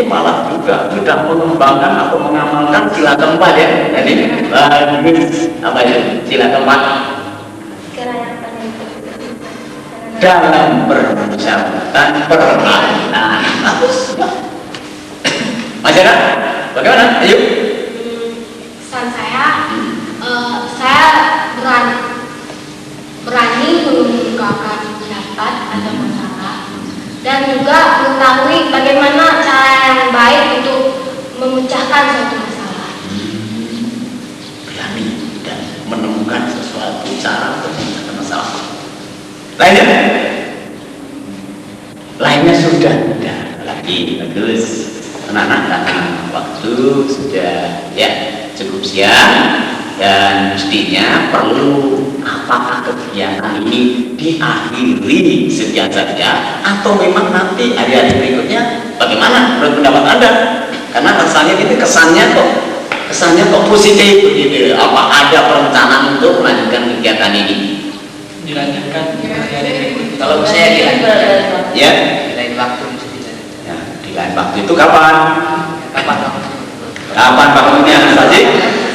malah juga sudah mengembangkan atau mengamalkan sila keempat ya. Jadi bagus apa itu sila keempat? Dalam permusyawaratan perlawanan. Masyarakat, bagaimana? Ayo. Pesan saya berani mengungkapkan pendapat atau masalah dan juga mengetahui bagaimana cara yang baik untuk memecahkan suatu masalah. Berani dan menemukan sesuatu cara untuk memecahkan masalah. Lainnya sudah tidak lagi. Bagus. Anak-anak karena waktu sudah ya cukup siang dan mestinya perlu apakah kegiatan ini diakhiri sekian saja atau memang nanti hari-hari berikutnya bagaimana menurut pendapat Anda? Karena rasanya ini kesannya kok positif begitu. Apa ada perencanaan untuk melanjutkan kegiatan ini? Dilanjutkan hari-hari berikutnya. Kalau saya dilanjutkan Ya, di lain waktu ya, di lain waktu itu kapan? kapan? Kapan waktunya?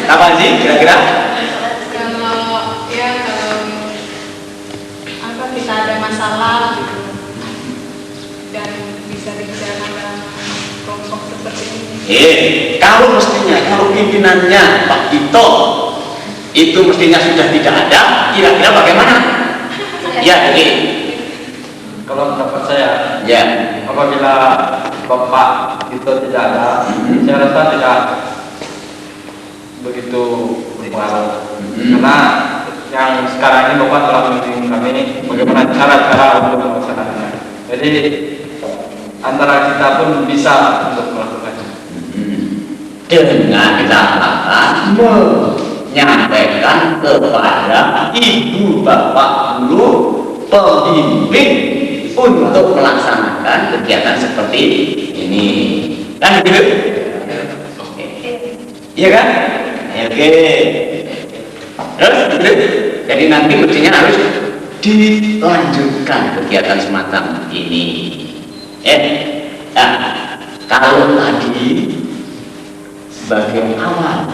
Kapan sih kira-kira? Kalau kita ada masalah gitu dan bisa dibicarakan dalam kelompok seperti ini. Kalau pimpinannya Pak Tito itu mestinya sudah tidak ada, kira-kira bagaimana? Ya, oke. Kalau pendapat saya, Ya, apabila Bapak itu tidak ada, saya rasa tidak begitu berpengaruh. Karena yang sekarang ini Bapak telah membimbing kami bagaimana cara-cara untuk melaksanakannya. Jadi antara kita pun bisa untuk melakukannya. dengan catatan menyampaikan kepada ibu bapak guru pembimbing untuk melaksanakan kegiatan seperti ini, kan gitu? Iya kan? Oke. Terus, jadi nanti mestinya harus dilanjutkan kegiatan semacam ini. Nah, kalau tadi sebagai awal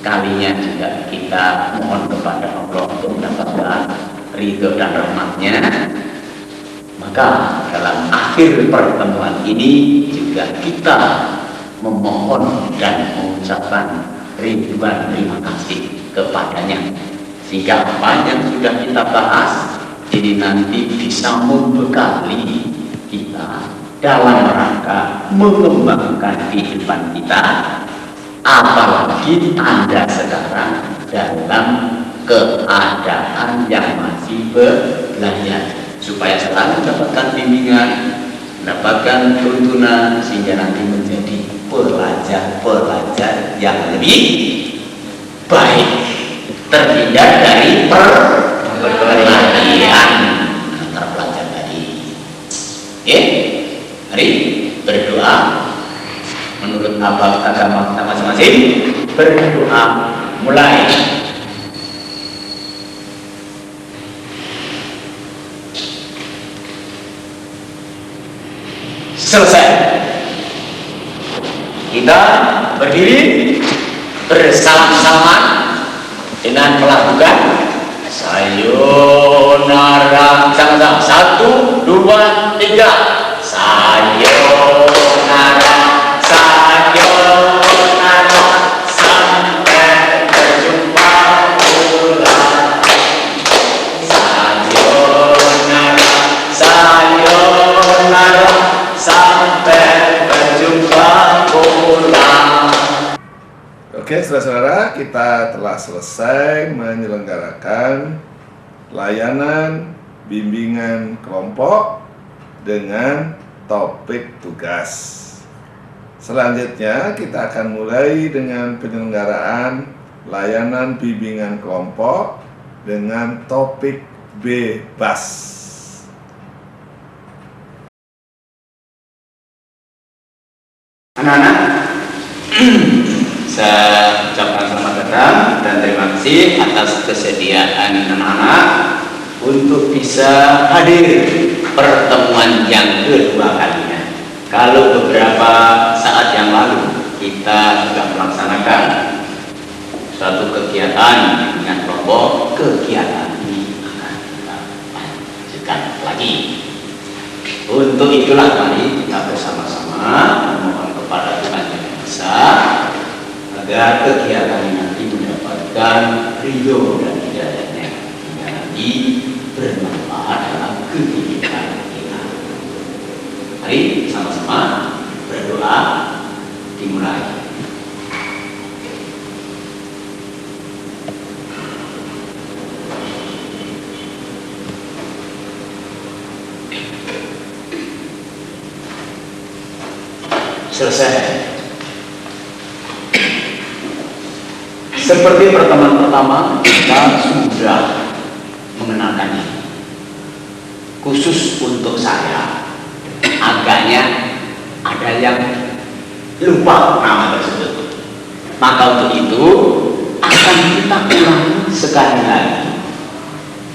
kalinya juga kita mohon kepada Allah untuk mendapatkan ridho dan rahmatnya, maka dalam akhir pertemuan ini juga kita memohon dan mengucapkan ribuan terima kasih kepadanya, sehingga apa yang sudah kita bahas ini nanti bisa membekali kita dalam rangka mengembangkan kehidupan kita, apalagi Anda sekarang dalam keadaan yang masih belajar, supaya selalu mendapatkan bimbingan, mendapatkan tuntunan, sehingga nanti menjadi pelajar-pelajar yang lebih baik, terhindar dari perkelahian antar pelajar tadi. Mari berdoa menurut agama kita masing-masing. Berdoa mulai. Selesai. Kita berdiri bersalam-salaman dengan melakukan sayonara. Sama-sama. 1, 2, 3. Sayonara, sayonara, sampai berjumpa ulang. Sayonara, sayonara, sampai berjumpa ulang. Oke, saudara-saudara, kita telah selesai menyelenggarakan layanan bimbingan kelompok dengan topik tugas. Selanjutnya kita akan mulai dengan penyelenggaraan layanan bimbingan kelompok dengan topik bebas. Anak-anak, saya ucapkan selamat datang dan terima kasih atas kesediaan anak-anak untuk bisa hadir pertemuan yang kedua kalinya. Kalau beberapa saat yang lalu kita sudah melaksanakan suatu kegiatan dengan kelompok, kegiatan ini akan kita lanjutkan lagi. Untuk itulah mari kita bersama-sama memohon kepada Tuhan Yang Maha Esa agar kegiatan ini nanti mendapatkan ridho dan hidayahnya, hingga nanti bermanfaat dalam kehidupan kita. Mari sama-sama berdoa, dimulai. Selesai. Seperti pertemuan pertama kita sudah mengenalkannya. Khusus untuk saya, agaknya ada yang lupa nama tersebut. Maka untuk itu akan kita ulangi sekali lagi,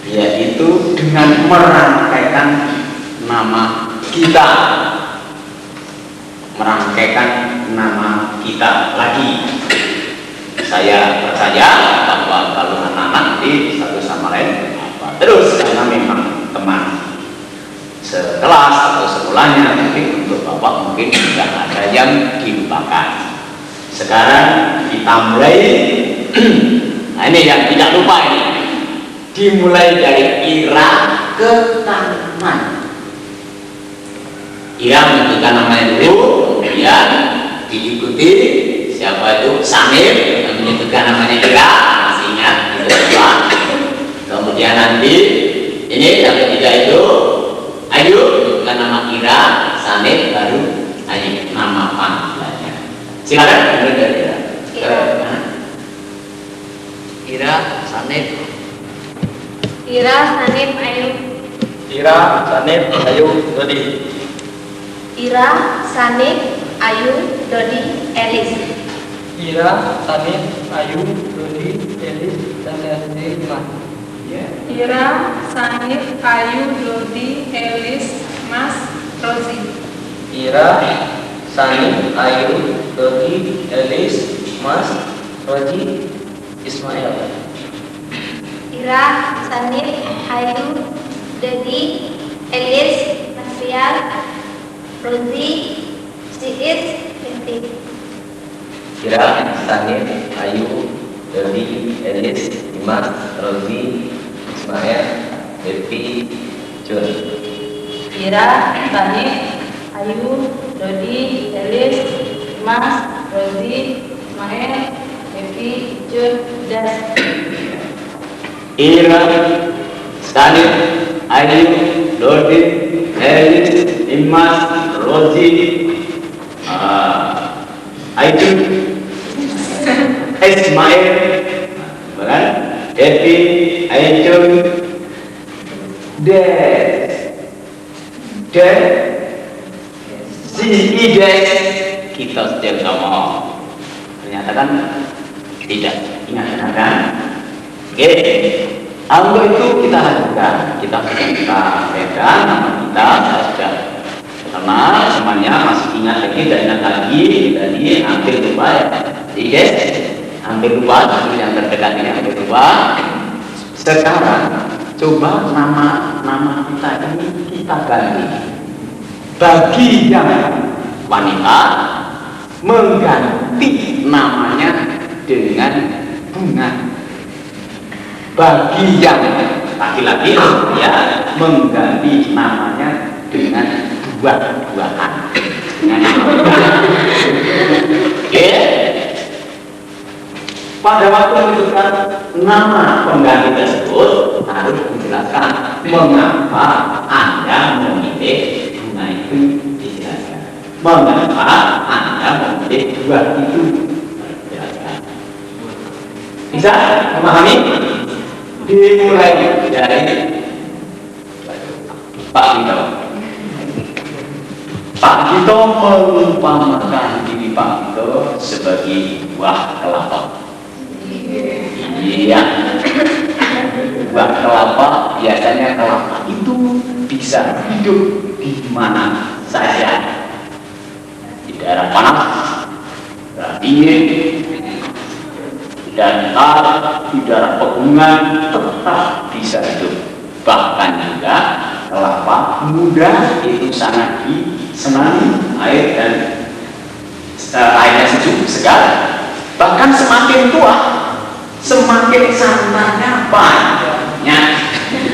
yaitu dengan merangkaikan nama kita. Merangkaikan nama kita lagi. Saya percaya bahwa kalau anak-anak nanti satu sama lain apa terus, karena memang teman sekelas atau sekolahnya, tapi untuk bapak mungkin tidak ada yang dilupakan. Sekarang kita mulai. Nah, ini yang tidak lupa ini. Dimulai dari Ira ke kanan. Ira menentukan namanya dulu, kemudian diikuti siapa itu Samir yang menentukan namanya Ira, masih ingat itu apa. Kemudian nanti ini yang ketiga itu Ayu menentukan nama Ira, Samir, baru Ayu nama panggilannya. Silakan mulai dari Ira. Ira, Sanif. Ira, Sanif, Ayu. Ira, Sanif, Ayu, Dodi. Ira, Sanif, Ayu, Dodi, Elis. Ira, Sanif, Ayu, Dodi, Elis, dan Lima. Ira, Sanif, Ayu, Dodi, Elis, Mas, Rozi. Ira, Sanif, Ayu, Dodi, Elis, Mas, Rozi, Ismail. Ira, Sanif, Ayu, Dodi, Elis, Masrial, Rozi, Siis, Binti. Ira, Sanif, Ayu, Dodi, Elis, Dimas, Rozi, Ismail, Devi, Jun. Ira, Sanif, Ayu, Dodi, Elis, Mas, Rozi, Ismail, Devi, Jun, Das. Ira, Sanif, Ayu, Dodi, Elis, Dimas, Rozi, Ayu, Ismail, bukan? Devi, Ayu, Des, si Ides, kita setiap sama. Ternyata kan tidak ingat kan? Oke, untuk itu kita hadirkan, kita pegang nama kita, saya sudah kenal semuanya, masih ingat lagi, dan ingat lagi, tadi hampir lupa ya, Ides, hampir lupa, tapi yang terdekat ini hampir lupa. Sekarang coba nama kita ini kita ganti. Bagi yang wanita, mengganti namanya dengan bunga. Bagi yang laki-laki, ya, mengganti namanya dengan buah-buahan. Oke. Pada waktu menentukan nama pengganti tersebut harus dijelaskan mengapa Anda memilih bunga itu, dijelaskan. Mengapa Anda memilih buah itu, dijelaskan. Bisa memahami? Dimulai dari Pak Gito. Pak Gito mengumpamakan diri Pak Gito sebagai buah kelapa. Iya, buah kelapa biasanya kelapa itu bisa hidup di mana saja. udara panas, udara dingin, dan udara pegunungan tetap bisa hidup. Bahkan juga kelapa muda itu sangat disenangi air dan airnya sejuk segar. Bahkan semakin tua, semakin santannya banyak.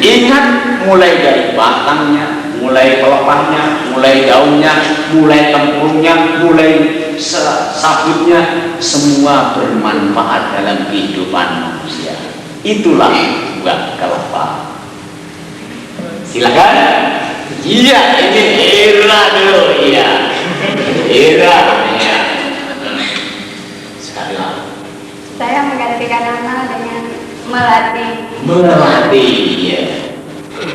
Ingat, mulai dari batangnya, mulai pelepahnya, mulai daunnya, mulai tempurungnya, mulai sabutnya, semua bermanfaat dalam kehidupan manusia. Itulah buah kelapa. Silakan. Iya, ini Ira dulu. Iya, Ira. Iya. Sekali lagi. Saya menggantikan nama dengan Melati. Melati, ya.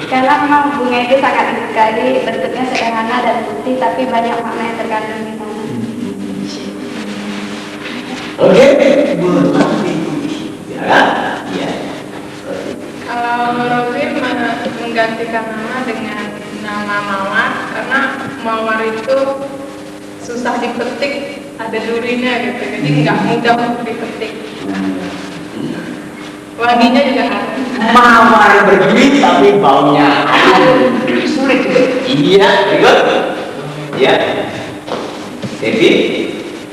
Karena memang bunga itu sangat sekali, bentuknya sederhana dan putih, tapi banyak makna yang terkandung di sana. Oke, Melati. Ya, ya. Kalau Rozi menggantikan nama dengan nama Mawar, karena Mawar itu susah dipetik, ada durinya gitu, jadi nggak mudah untuk dipetik. Wanginya juga harum. Mawar berduri tapi baunya harum. Sulit. Iya, ikut. Iya. Jadi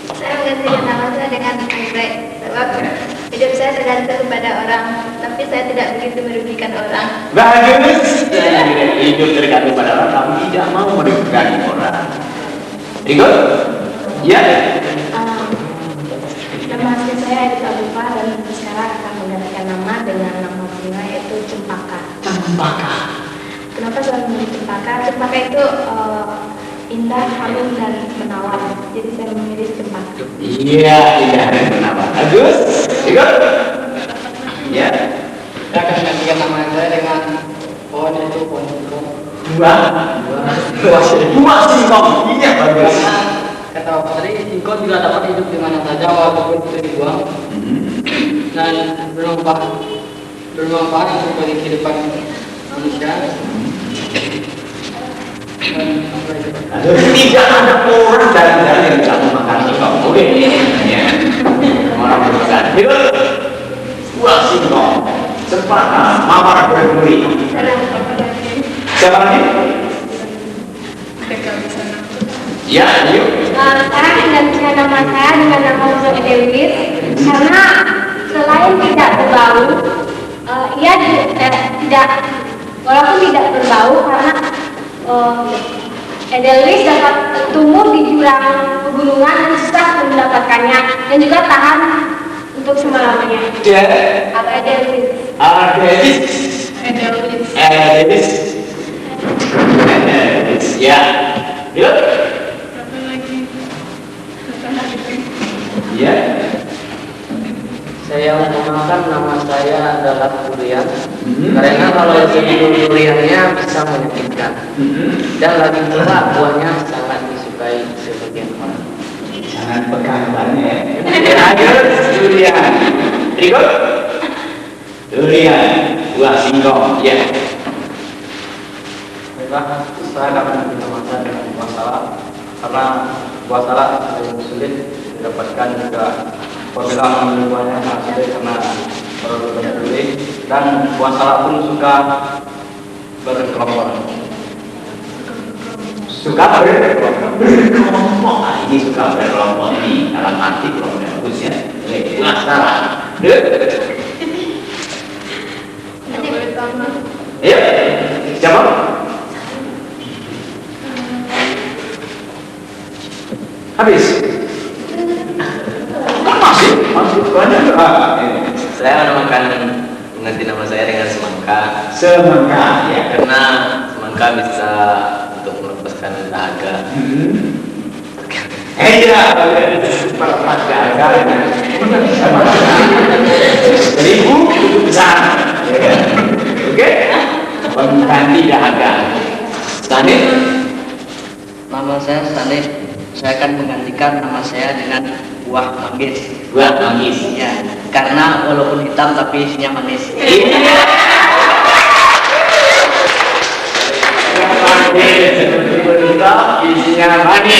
Saya menggantikan nama saya dengan anggrek, sebab hidup saya tergantung pada orang, tapi saya tidak begitu merugikan orang. bagus. Hidup tergantung pada orang, tapi tidak mau merugikan orang. Ikut. Iya. Nama asli saya Edith Alufa dan sekarang akan menggantikan nama dengan nama bunga yaitu cempaka. Cempaka. Kenapa saya memilih cempaka? Cempaka itu indah, harum dan menawar. Jadi saya memilih cempaka. Iya, tidak ada penawar. Bagus. Ikut. Ya. Saya akan menggantikan nama saya dengan pohon itu pohon singkong. Dua singkong. Iya, bagus. Karena kata Pak tadi, singkong juga dapat hidup di mana saja walaupun itu dibuang dan bermanfaat untuk bagi kehidupan manusia. Tidak ada orang dari yang bisa memakan singkong. Boleh. Ya. Orang berpesan. Ikut. Dua singkong. Cempaka, mawar berduri. Siapa lagi? Ya, yuk. Saya menggantikan nama saya dengan nama Edelis karena selain tidak berbau, ia tidak, walaupun tidak berbau karena Edelis dapat tumbuh di jurang pegunungan dan susah mendapatkannya dan juga tahan untuk selama-lamanya. Atau Edelis. Edelis. Ya. Yuk. Ya. Saya menamakan nama saya adalah durian karena kalau judul duriannya bisa menyakitkan dan lagi pula buahnya sangat disukai sebagian orang. Jangan pegang banyak. Ayo, durian. Ikut. Durian. Buah singkong. Ya. Baiklah, saya akan mengganti nama saya dengan buah salak karena buah salak paling sulit didapatkan juga apabila mengambil buahnya sangat sulit karena perlu berduri dan buah salak pun suka berkelompok. Suka berkelompok. Ini suka berkelompok di dalam arti kelompok bagus ya. Buah salak. Ya. Siapa? Habis. Masih banyak. Saya menamakan mengganti nama saya dengan semangka. Semangka ya. Karena semangka bisa untuk melepaskan dahaga. Ya, pelepas dahaga. Seribu itu besar. Oke. Pengganti dahaga. Sanit. Nama saya Sanit. Saya akan menggantikan nama saya dengan buah manggis. Buah manggis. Ya, karena walaupun hitam tapi isinya manis. Isinya manis.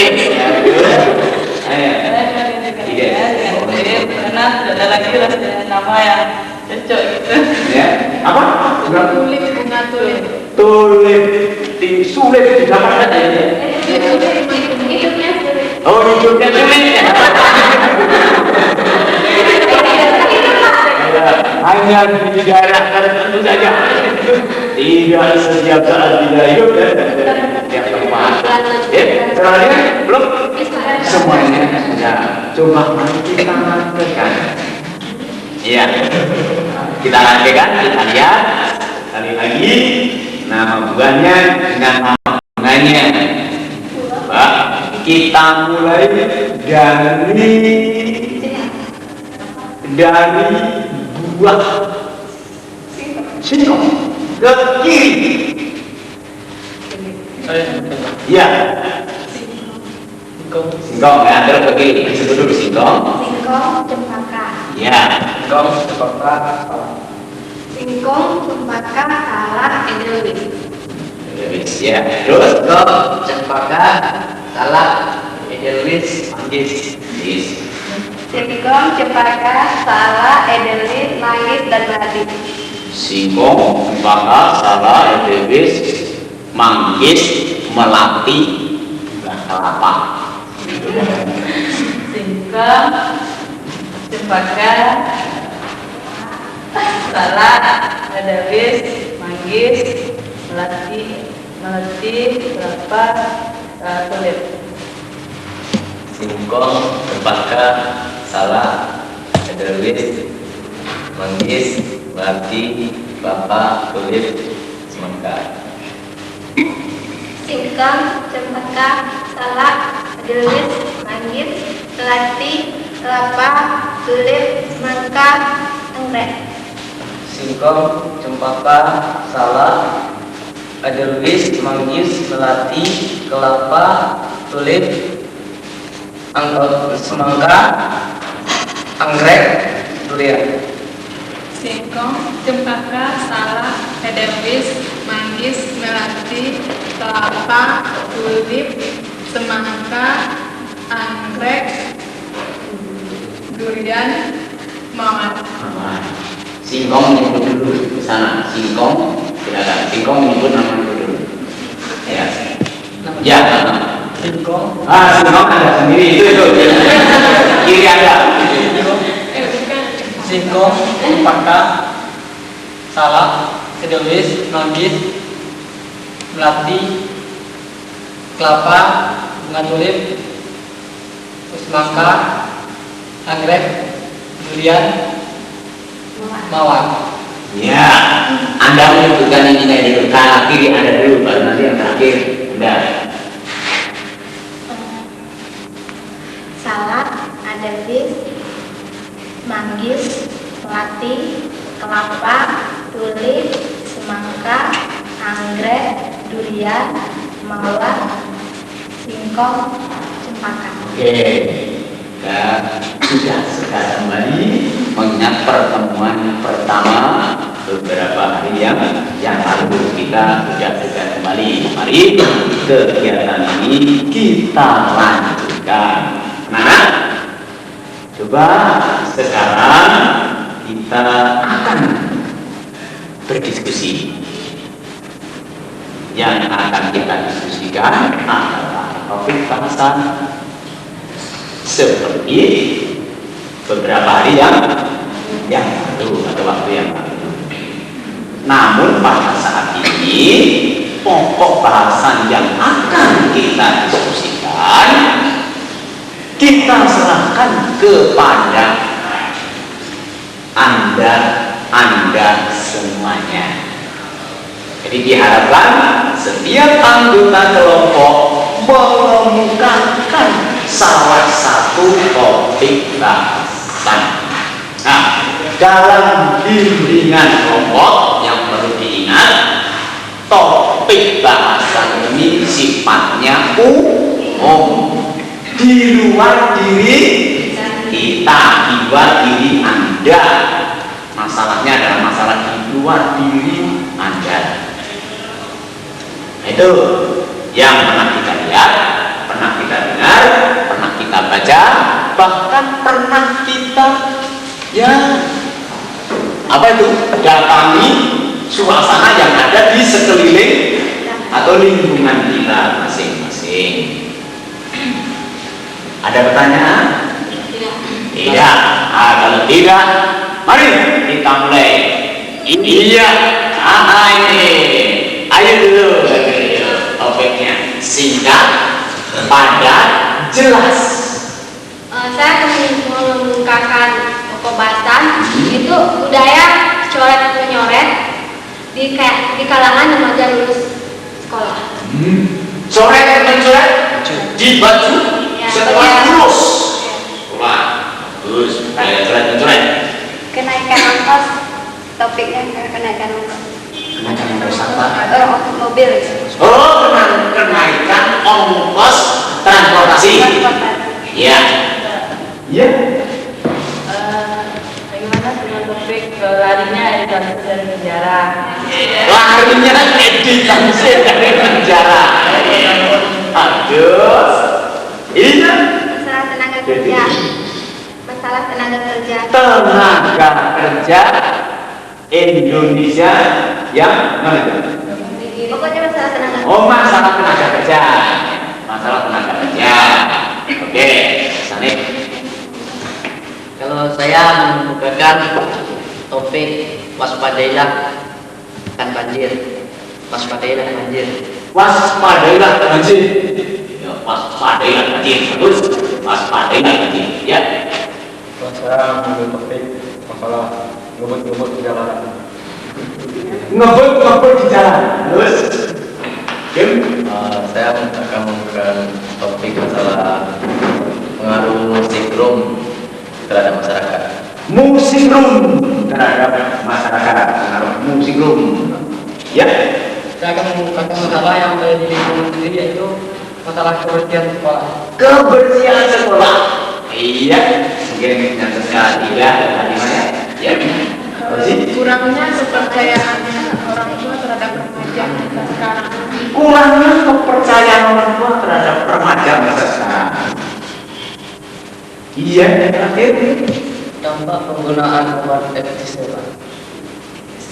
ada lagi lah nama yang cocok gitu. Ya, apa? Tulip, bunga tulip. Tulip, sulit didapatkan ya. Hidupnya sulit. Oh, hidupnya sulit. Hanya di daerah tertentu saja. Tidak setiap saat tidak hidup dan setiap tempat. Sebenarnya belum semuanya sudah. Coba mari kita lanjutkan. Iya, kita lanjutkan. Kita lihat sekali lagi nama buahnya dengan nama bunganya. Coba kita mulai dari buah singkong ke kiri. Ya, singkong ya, terus ke kiri. Disebut dulu singkong. Singkong cempaka. Ya, Singkong, cempaka, Singkong cempaka salak edelweiss. ya. Terus Singkong, cempaka, salak, edelweiss, manggis. yes. Singkong cempaka salak edelweiss manggis dan melati. Singkong, cempaka, salak, edelweiss, manggis, melati, dan kelapa. Singkong, cempaka, salak, edelweiss, manggis, melati, kelapa, tulip. Singkong, cempaka, salak, edelweiss, manggis, melati, kelapa, tulip, semangka. Singkong cempaka salak edelweiss manggis melati kelapa tulip semangka anggrek. Singkong, cempaka, salak, edelweiss, manggis, melati, kelapa, tulip, semangka, anggrek, durian. Singkong, cempaka, salak, edelweiss, manggis, melati, kelapa, tulip, semangka, anggrek, durian, mawar. Singkong menyebut dulu ke sana. Singkong, silakan. Singkong menyebut nama dulu. Ya. Ya. Singkong, Singkong ada sendiri itu. Kiri ada. singkong, cempaka, salak, edelweiss, manggis, melati, kelapa, bunga tulip, semangka, anggrek, durian, mawar. Ya. Anda menyebutkan ini kayak dulu. Kanan kiri ada dulu, baru nanti yang terakhir. Udah. Salak edelweiss manggis melati kelapa tulip semangka anggrek durian mawar singkong cempaka. Oke. Dan sudah sekarang kembali mengingat pertemuan pertama beberapa hari yang lalu kita sudah kembali. Mari kegiatan ini kita lanjutkan. Nah, coba sekarang kita akan berdiskusi. Yang akan kita diskusikan adalah topik bahasan seperti beberapa hari yang lalu atau waktu yang lalu. Namun pada saat ini pokok bahasan yang akan kita diskusikan kita serahkan kepada Anda semuanya. Jadi diharapkan setiap anggota kelompok mengemukakan salah satu topik bahasan. Nah, dalam bimbingan kelompok yang perlu diingat, topik bahasan ini sifatnya umum. Di luar diri kita, di luar diri Anda. Masalahnya adalah masalah di luar diri Anda. Itu yang pernah kita lihat, pernah kita dengar, pernah kita baca, bahkan pernah kita Ya, apa itu? Datangi suasana yang ada di sekeliling atau lingkungan kita masing-masing. Ada pertanyaan? Tidak. Nah, kalau tidak, mari kita mulai. Iya. Ini. Ayo dulu. Topiknya singkat, padat, jelas. Saya akan mengungkapkan pembahasan itu budaya coret menyoret di kalangan remaja lulus sekolah. Coret mencoret di baju Ya, setelah ya. lulus sekolah. Terus coret mencoret. Kenaikan ongkos, topiknya kenaikan ongkos. Kenaikan ongkos apa? Mobil. Oh, kenaikan ongkos transportasi. Ya. Ya. Bagaimana dengan topik larinya edukasi dari penjara? Larinya edukasi dari penjara. Aduh. Iya. Masalah tenaga kerja. Masalah tenaga kerja. Tenaga kerja Indonesia yang mana itu? Pokoknya masalah tenaga kerja. Oh, masalah tenaga kerja. Masalah tenaga kerja. Oke, Sanik. Kalau saya mengemukakan topik waspadailah akan banjir. Waspadailah banjir. Waspadailah banjir. Ya, waspadailah banjir. Terus waspadailah banjir. Ya. Kalau saya mengambil topik masalah ngebut-ngebut di jalanan. Ngebut di jalan. Terus Kim? Saya akan membuka topik masalah pengaruh musik room terhadap masyarakat. Musik room terhadap masyarakat. Pengaruh musik room. Ya. Saya akan mengungkapkan masalah yang ada di lingkungan sendiri, yaitu masalah kebersihan sekolah. Kebersihan sekolah. Iya. Mungkin yang sekali ya. Gimana? Ya. Kurangnya kepercayaan orang tua terhadap remaja masa sekarang. Kurangnya kepercayaan orang tua terhadap remaja masa sekarang. Iya, yang terakhir. Dampak penggunaan obat ecstasy.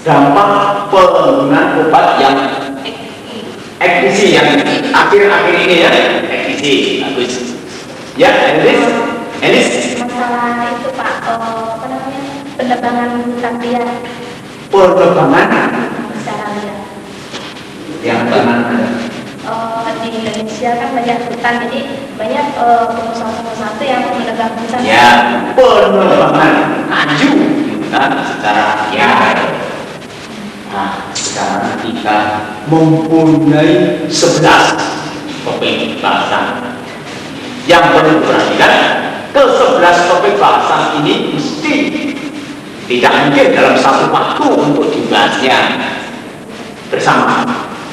Dampak penggunaan obat yang ecstasy yang akhir-akhir ini ya. Ecstasy, bagus. Ya, Elis. Masalah itu Pak, apa namanya? Penerbangan hutan liar Penerbangan secara liar. yang mana? Di Indonesia kan banyak hutan, jadi banyak pengusaha-pengusaha itu yang menebang hutan. Ya, penerbangan maju hutan secara liar. Nah, sekarang kita mempunyai 11 topik bahasan yang perlu diperhatikan. Ke-11 topik bahasan ini mesti tidak mungkin dalam satu waktu untuk dibahasnya bersama.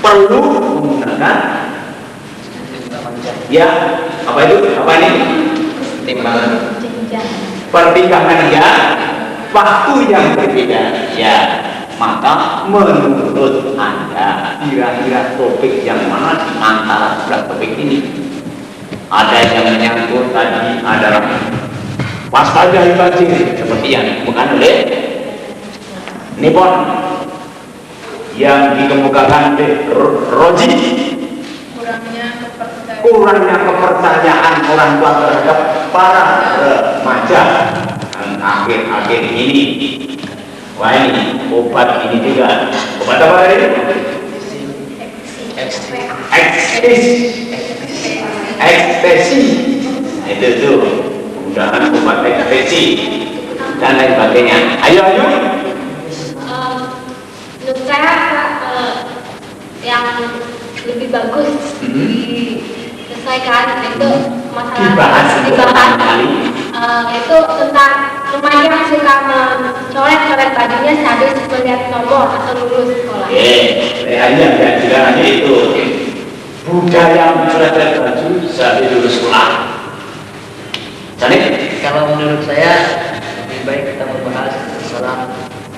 Perlu menggunakan ya apa itu? Apa ini? Timbangan. Jenjang. Pertimbangan ya, waktu yang berbeda ya. Maka menurut Anda kira-kira topik yang mana di antara 11 topik ini? Ada yang menyangkut tadi adalah waspadai banjir seperti yang dikemukakan oleh Nippon yang dikemukakan oleh Roji. Kurangnya kepercayaan orang tua terhadap para remaja akhir-akhir ini. Wah, ini obat ini juga obat apa tadi? Ekstasi. Itu tuh penggunaan obat ekstasi dan lain sebagainya. Ayo. Menurut saya yang lebih bagus diselesaikan itu masalah dibahas itu tentang remaja yang suka mencoret-coret bajunya sehabis melihat nomor atau lulus sekolah. Hanya itu budaya mencoret baju sehabis lulus sekolah. Jadi Kalau menurut saya lebih baik kita membahas masalah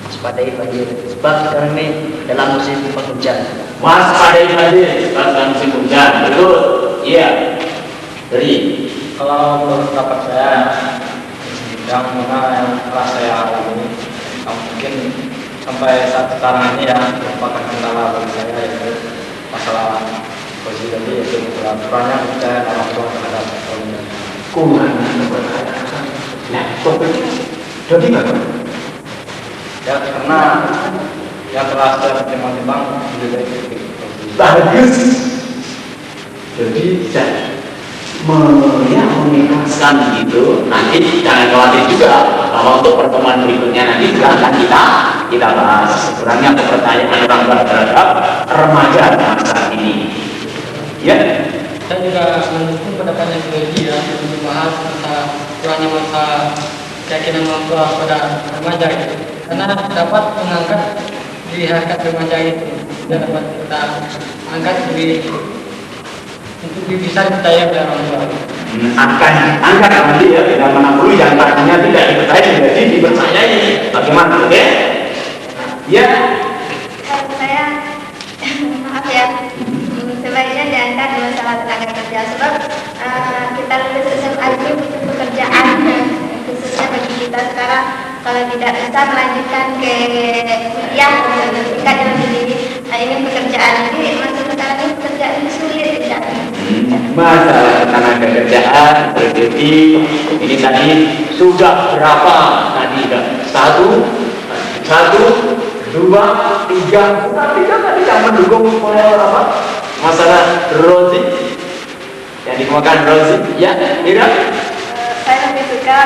waspadai banjir, sebab sekarang ini dalam musim penghujan. waspadai banjir dalam musim hujan, betul? Iya. Jadi Kalau menurut pendapat saya, yang mana yang telah saya alami mungkin sampai saat sekarang ini ya merupakan kendala bagi saya, yaitu masalah posisi tadi, yaitu kurangnya percaya orang tua terhadap suaminya. Kurangnya kepercayaan. Nah, topik jadi nggak? Ya karena yang telah saya timbang-timbang juga itu Bagus. Jadi saya mengikhlaskan gitu. Nanti jangan khawatir juga bahwa untuk pertemuan berikutnya nanti juga akan kita bahas kurangnya kepercayaan orang tua terhadap remaja masa ini. Ya. Saya juga mendukung pendapatnya Suedi ya, untuk membahas tentang kurangnya masa keyakinan orang tua pada remaja gitu. Karena dapat mengangkat di harkat remaja itu dan dapat kita angkat untuk bisa dipercaya oleh orang tua. Akan angkat nanti ya, tidak mana perlu yang tadinya tidak dipercaya jadi dipercayai. Bagaimana? Oke? Ya. Saya maaf ya, sebaiknya diangkat masalah tenaga kerja sebab kita lulus SMA ini butuh pekerjaan, khususnya bagi kita sekarang kalau tidak bisa melanjutkan ke kuliah tingkat yang lebih tinggi. Nah ini pekerjaan ini masuk sekarang ini pekerjaan ini sulit tidak? Masalah tenaga kerjaan terjadi ini tadi sudah berapa tadi kan? Satu, dua, tiga tadi yang mendukung apa? Masalah Rozi yang dikemukakan Rozi, ya, tidak? Saya lebih suka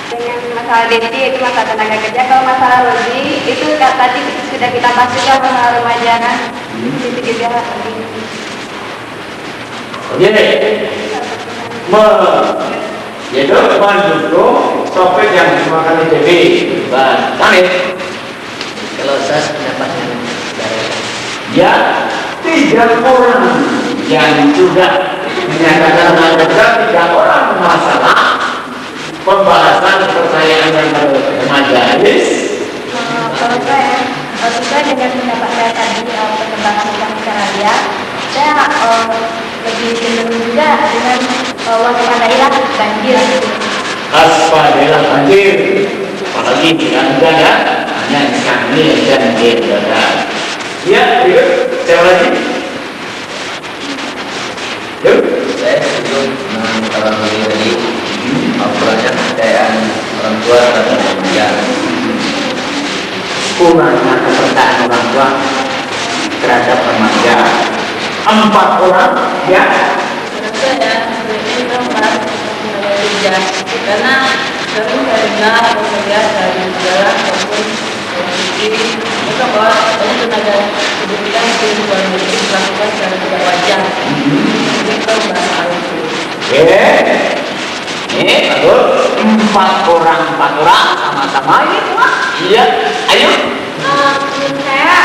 dengan masalah Deti itu masalah tenaga kerja. Kalau masalah Rozi itu tadi sudah kita bahas juga masalah remaja kan? Itu juga lebih. Oke, yaitu mendukung topik yang dikemukakan di TV. Baik, Kalau saya pendapatnya ya, 3 orang yang sudah menyatakan ada 3 orang masalah pembahasan kepercayaan yang majelis. Kalau saya sesuai dengan pendapat saya tadi perkembangan hukum secara liar, saya lebih cenderung juga dengan waspadailah banjir. Waspadailah banjir, apalagi tidak ada hanya kami dan dia. Ya, yuk, siapa lagi? Yuk. saya setuju dengan kalau tadi kurangnya kepercayaan orang tua terhadap remaja. Kurangnya kepercayaan orang tua terhadap remaja. 4 orang, ya. Saya sebenarnya kita membahas tenaga kerja karena sering saya dengar atau melihat dari negara maupun dari mereka bahwa banyak tenaga pendidikan yang di luar negeri dilakukan secara tidak wajar. Jadi kita membahas hal itu. Oke. Ini bagus. 4 orang sama-sama ini semua. Iya. Ayo. Menurut saya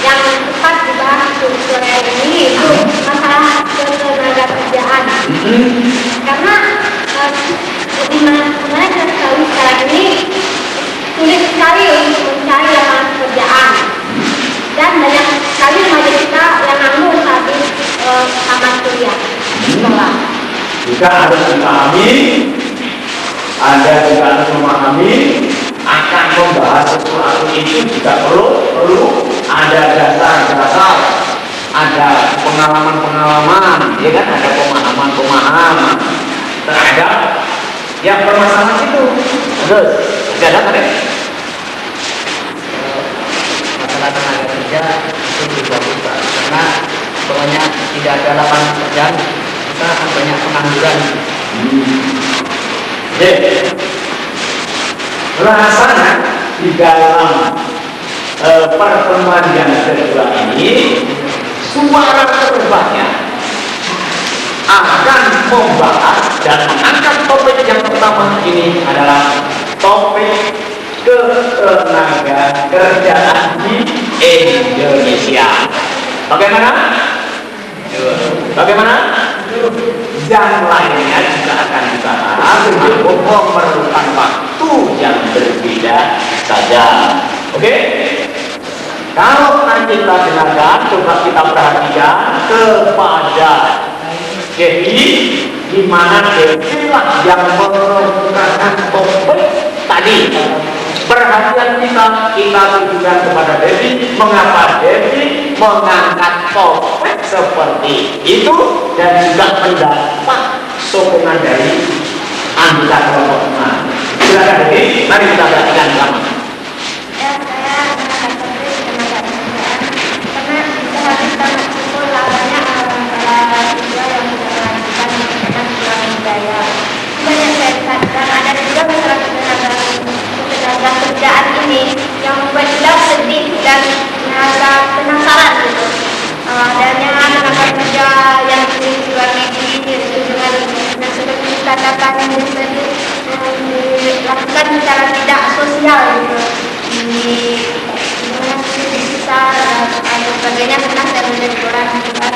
yang tepat dibahas sore ini itu masalah ketenaga kerjaan. Karena di mana kita ketahui sekarang ini sulit sekali untuk mencari lapangan pekerjaan dan banyak sekali remaja kita yang nganggur saat tamat kuliah sekolah. Juga harus dipahami, Anda juga harus memahami akan membahas sesuatu itu juga perlu ada dasar-dasar, ada pengalaman-pengalaman, ya kan, ada pemahaman terhadap yang permasalahan itu. Terus, ada tadi Masalah tenaga kerja itu juga bukan karena pokoknya tidak ada lapangan pekerjaan, kita akan banyak pengangguran. Rasanya di dalam pertemuan yang kedua ini suara terbanyak akan membahas dan mengangkat topik yang pertama ini adalah topik ketenaga kerjaan di Indonesia. Bagaimana? Yang lainnya juga akan dibahas, namun memerlukan waktu yang berbeda saja. Oke? Kalau nanti kita dengarkan, coba kita perhatikan kepada Jadi di mana Devilah yang menggunakan topik tadi. Perhatian kita tunjukkan kepada Devi, mengapa Devi mengangkat topik seperti itu dan juga mendapat sokongan dari anggota kelompok. Silakan Devi, mari kita perhatikan sama. Ya, saya mengangkat topik tenaga kerjaan karena bisa sangat syukur lamanya para siswa yang sudah melanjutkan pendidikan pulang budaya. Banyak saya lihat dan ada juga masyarakat tenaga kerjaan ini yang membuat kita sedih dan merasa penasaran gitu. Adanya tenaga kerja yang di luar negeri dengan seperti katakan yang dilakukan secara tidak sosial gitu. Bisa dan sebagainya pernah saya menjadi orang juga.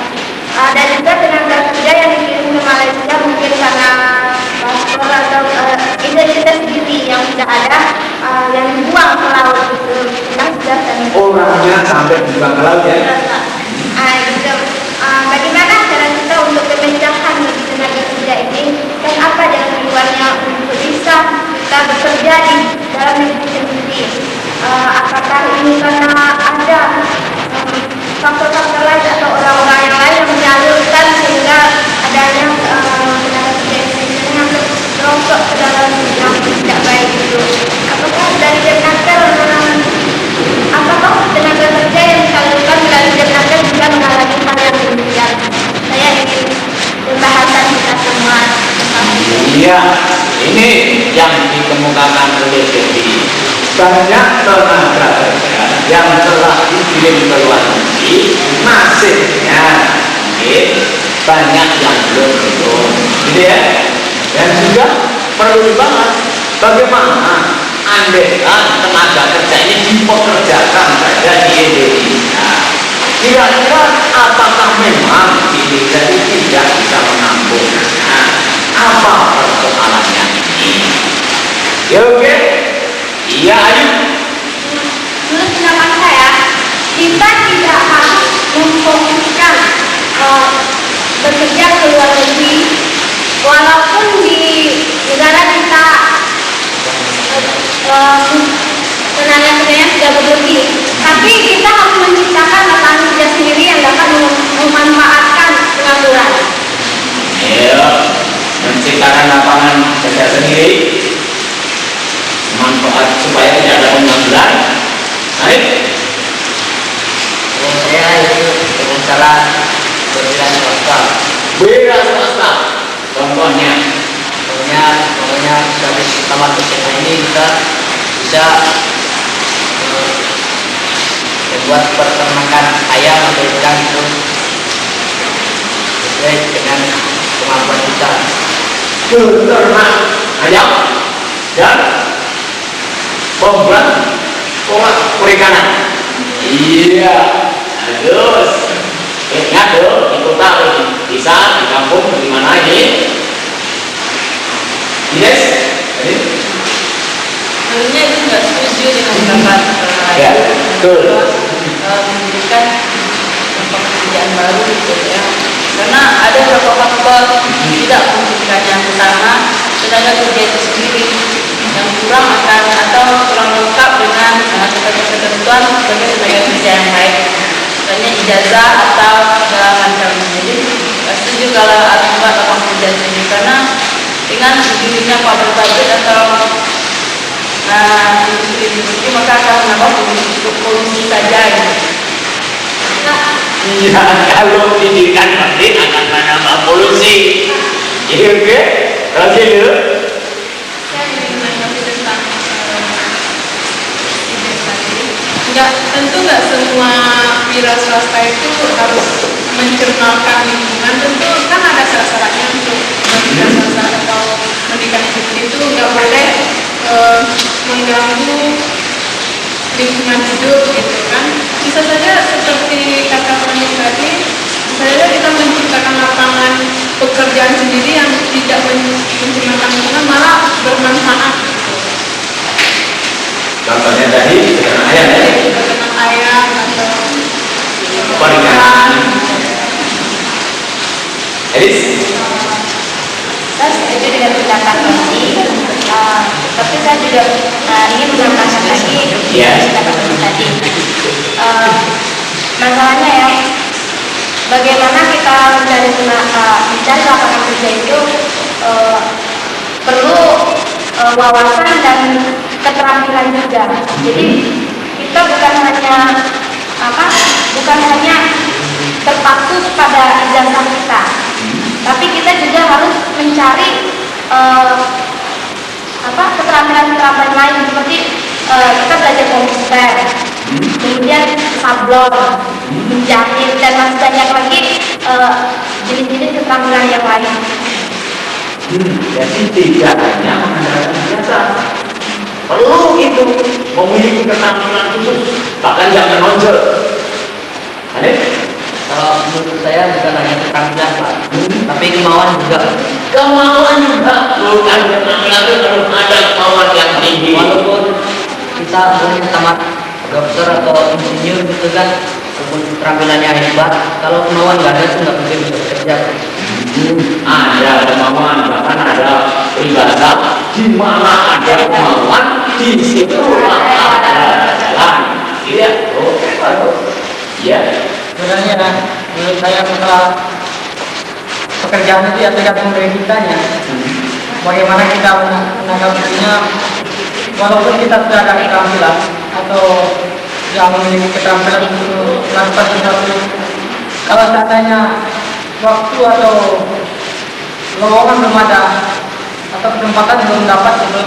Ada juga tenaga kerja yang dikirim ke Malaysia mungkin karena paspor atau identitas sendiri yang tidak ada yang dibuang ke laut gitu. Orangnya sampai dibuang ke laut ya? Gitu. Bagaimana cara kita untuk memecahkan bagi tenaga kerja ini dan apa jalan keluarnya untuk bisa kita bekerja di dalam negeri sendiri? Apakah ini karena ada faktor-faktor lain atau orang-orang yang lain yang menyalurkan sehingga adanya tenaga kerja Indonesia yang merosot ke dalam yang tidak baik itu? Apakah dari Jemnaker apakah tenaga kerja yang disalurkan dari Jemnaker juga mengalami hal yang demikian? Saya ingin pembahasan kita semua. Iya, ini yang dikemukakan oleh Devi. Banyak tenaga kerja yang telah dikirim ke luar negeri, nasibnya banyak yang belum belum, gitu ya. Dan juga perlu dibahas bagaimana andaikan tenaga kerja ini dipekerjakan saja di Indonesia. Kira-kira apakah memang ini jadi tidak bisa menampung? Apa persoalannya ini? Ya oke. Iya, ayo. Menurut pendapat saya, kita tidak harus memfokuskan bekerja ke luar negeri, walaupun di negara kita tenaga kerjanya sudah berlebih. Tapi kita harus menciptakan lapangan kerja sendiri yang dapat memanfaatkan pengangguran. Ayo, menciptakan lapangan kerja sendiri. Manfaat supaya tidak ada pengangguran. Baik. Kalau saya itu dengan cara berwira swasta. Wira swasta. Contohnya dari taman usaha ini kita bisa membuat peternakan ayam atau ikan itu sesuai dengan kemampuan kita. Beternak ayam dan membuat kolam perikanan. Iya, bagus. Ingat dong, di kota bisa, di kampung, di mana ini? Yes, jadi Sebenarnya itu nggak setuju dengan pendapat ya, betul. Memberikan pekerjaan baru gitu ya. Karena ada beberapa faktor tidak memungkinkan. Yang pertama, tenaga kerja itu sendiri yang kurang akan atau kurang lengkap dengan ketentuan sebagai tenaga kerja yang baik. Misalnya ijazah atau segala macam. Jadi setuju kalau akibat lapangan kerja sendiri karena dengan berdirinya pabrik-pabrik atau industri maka akan menambah polusi saja gitu. Iya, kalau pendidikan pabrik akan menambah polusi. Iya, oke? Terus itu. Saya ingin menanggapi tentang ide tadi. Tentu nggak semua wira swasta itu harus mencernalkan lingkungan. Tentu kan ada syarat-syaratnya untuk wira swasta atau pendidikan itu nggak boleh mengganggu lingkungan hidup gitu kan. Bisa saja seperti kata Fani tadi, bisa saja kita menciptakan lapangan pekerjaan sendiri yang tidak mencemarkan lingkungan, malah bermanfaat gitu. Contohnya tadi peternak ayam ya. Peternak ayam atau Perikanan. Edis. Iya. kata tadi. Masalahnya ya, bagaimana kita mencari lapangan kerja itu perlu wawasan dan keterampilan juga. Jadi kita bukan hanya terpaku pada ijazah kita, tapi kita juga harus mencari keterampilan lain seperti kita belajar komputer, kemudian sablon, menjahit, dan masih banyak lagi jenis-jenis keterampilan yang lain. Jadi tidak hanya mengandalkan ijazah, perlu itu memiliki keterampilan khusus, bahkan yang menonjol. Ada? Kalau menurut saya bukan hanya keterampilan Pak, tapi kemauan juga. Kemauan juga, bukan keterampilan itu harus ada kemauan yang tinggi. Walaupun kita belum tamat dokter atau insinyur gitu kan, walaupun keterampilannya hebat, kalau kemauan nggak ada itu nggak mungkin bisa bekerja. Ada kemauan, bahkan ada peribahasa, di mana ada kemauan, di situ ada jalan. Iya, ya. Sebenarnya menurut saya masalah pekerjaan itu ya tergantung dari kitanya. Bagaimana kita menanggapinya, walaupun kita sudah ada keterampilan atau yang memiliki keterampilan untuk melakukan sesuatu, kalau seandainya waktu atau lowongan belum ada atau kesempatan belum dapat, itu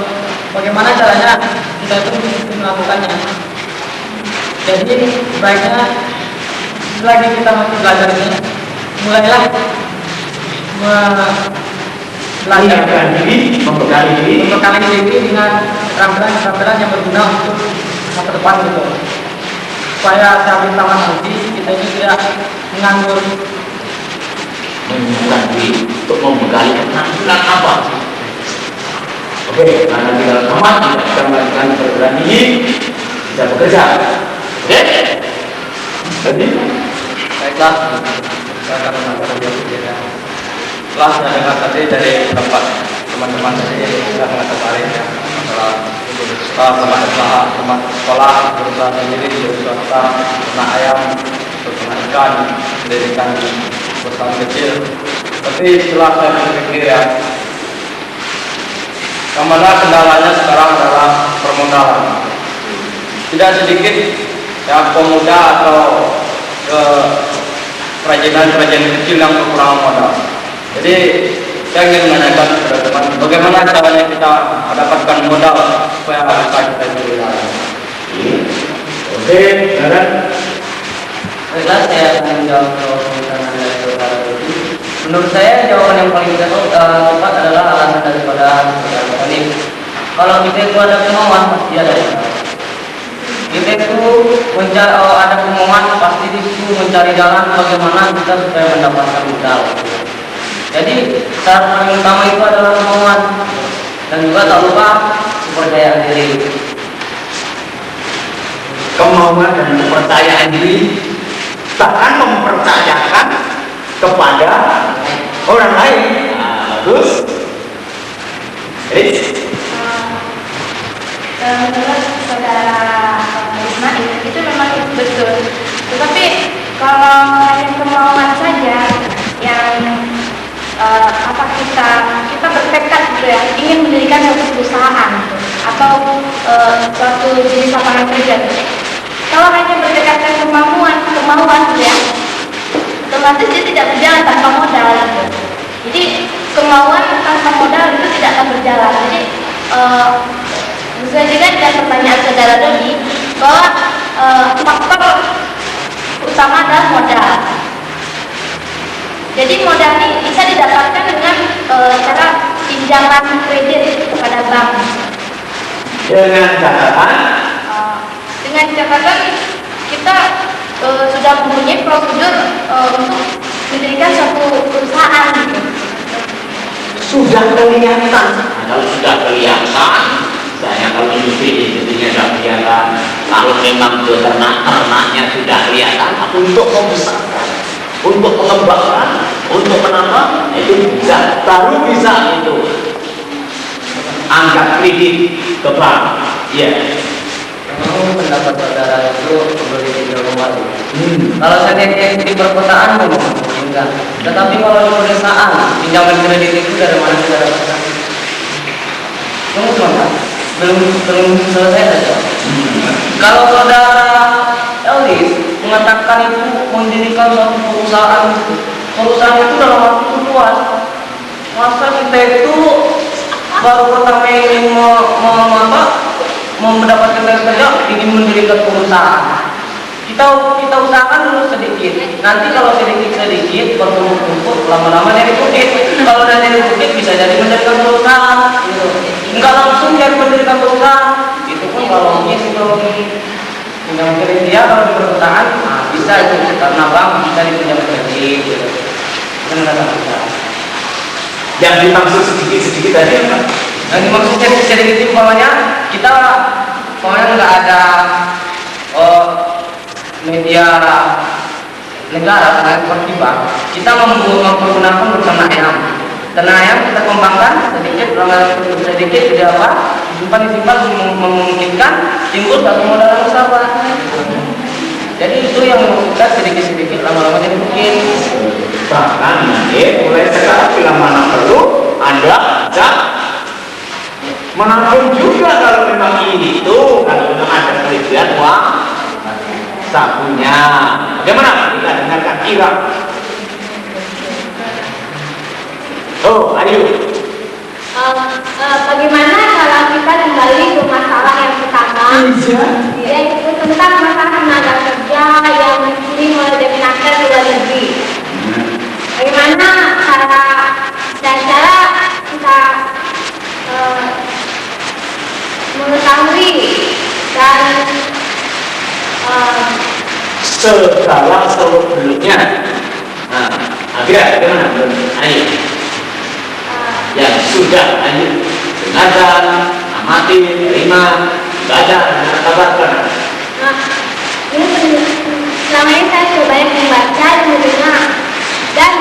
bagaimana caranya kita itu melakukannya. Jadi baiknya selagi kita masih belajar ini, mulailah belajar membekali diri dengan keterampilan yang berguna untuk masa depan gitu, supaya sampai tamat nanti kita ini tidak menganggur. Menyiapkan diri untuk membekali keterampilan apa? Oke, karena kita tamat, kita melakukan perguruan tinggi, bisa bekerja. Oke? Jadi, Baiklah, saya akan menambahkan ya. Setelah saya dengar tadi dari pendapat teman-teman tadi sudah mengetahui ya masalah teman sekolah berusaha sendiri, swasta, ternak ayam, ternak ikan, mendirikan perusahaan kecil. Tapi setelah saya berpikir ya, yang mana kendalanya sekarang adalah permodalan. Tidak sedikit ya pemuda atau kerajinan kecil yang kekurangan modal. Jadi saya ingin menanyakan kepada teman, bagaimana caranya kita mendapatkan modal supaya bisa kita berdaya. oke, sekarang Baiklah, saya akan menjawab pertanyaan dari saudara ini. Menurut saya jawaban yang paling tepat adalah alasan daripada saudara ini. Kalau kita itu ada kemauan, pasti ada modal. Kita itu ada kemauan, pasti itu mencari jalan bagaimana kita supaya mendapatkan modal. Jadi syarat paling utama itu adalah kemauan, dan juga tak lupa kepercayaan diri. kemauan dan kepercayaan diri, bahkan mempercayakan kepada orang lain. Bagus. Menurut saudara Ismail itu memang betul. Tetapi kalau yang kemauan saja, yang kita bertekad gitu ya, ingin mendirikan suatu perusahaan gitu, atau suatu jenis lapangan kerja gitu. Kalau hanya berdasarkan kemauan gitu ya, otomatis dia tidak berjalan tanpa modal gitu. Jadi kemauan tanpa modal itu tidak akan berjalan. Jadi sesuai dengan pertanyaan saudara Doni, bahwa faktor utama adalah modal. Jadi modal ini bisa didapatkan dengan cara pinjaman kredit kepada bank. Dengan catatan kita sudah mempunyai prosedur untuk mendirikan suatu perusahaan. Sudah kelihatan. Kalau sudah kelihatan, saya kalau industri sudah kelihatan. Kalau memang ternaknya sudah kelihatan, untuk membesarkan, untuk mengembangkan, untuk menambah, itu bisa, baru bisa itu angkat kredit ke bank. Ya. memang pendapat saudara itu perlu ditinjau kembali. Kalau sedikit di perkotaan memang memungkinkan, tetapi kalau di pedesaan pinjaman kredit itu dari mana kita dapatkan? Tunggu sebentar, belum selesai saja. Kalau saudara Elis mengatakan itu mendirikan suatu perusahaan itu dalam waktu luas, masa kita itu baru pertama ingin mendapatkan kerja ingin mendirikan perusahaan. Kita usahakan dulu sedikit. Nanti kalau sedikit bertumpuk lama-lama jadi bukit. Kalau udah jadi bukit bisa jadi mendirikan perusahaan. Gitu. Enggak langsung jadi mendirikan perusahaan. Itu pun kalau mungkin belum pinjam kredit dia kalau di perusahaan bisa itu karena bank bisa dipinjam kredit. Gitu. Kan nggak bisa. Yang dimaksud sedikit tadi apa? Yang dimaksud sedikit umpamanya kita nggak ada media negara selain seperti bank, kita mempergunakan bersama ayam. Tanah ayam kita kembangkan sedikit jadi apa? Disimpan memungkinkan timbul satu modal usaha. Jadi itu yang kita sedikit lama-lama jadi mungkin. Bahkan nanti mulai sekarang bila mana perlu Anda bisa menabung juga kalau memang itu kalau memang ada kelebihan uang sakunya. Bagaimana kita dengarkan kira? Oh, ayo. Bagaimana kalau kita kembali ke masalah yang pertama, yaitu tentang masalah tenaga kerja yang dikirim oleh Depnaker ke luar negeri. Bagaimana cara kita mengetahui dan segala seluk-beluknya. Nah, akhirnya bagaimana? Ayo. Yang sudah ayo dengarkan, amati, terima, baca, dan kabarkan. Nah, ini selama ini saya coba membaca dan mendengar dan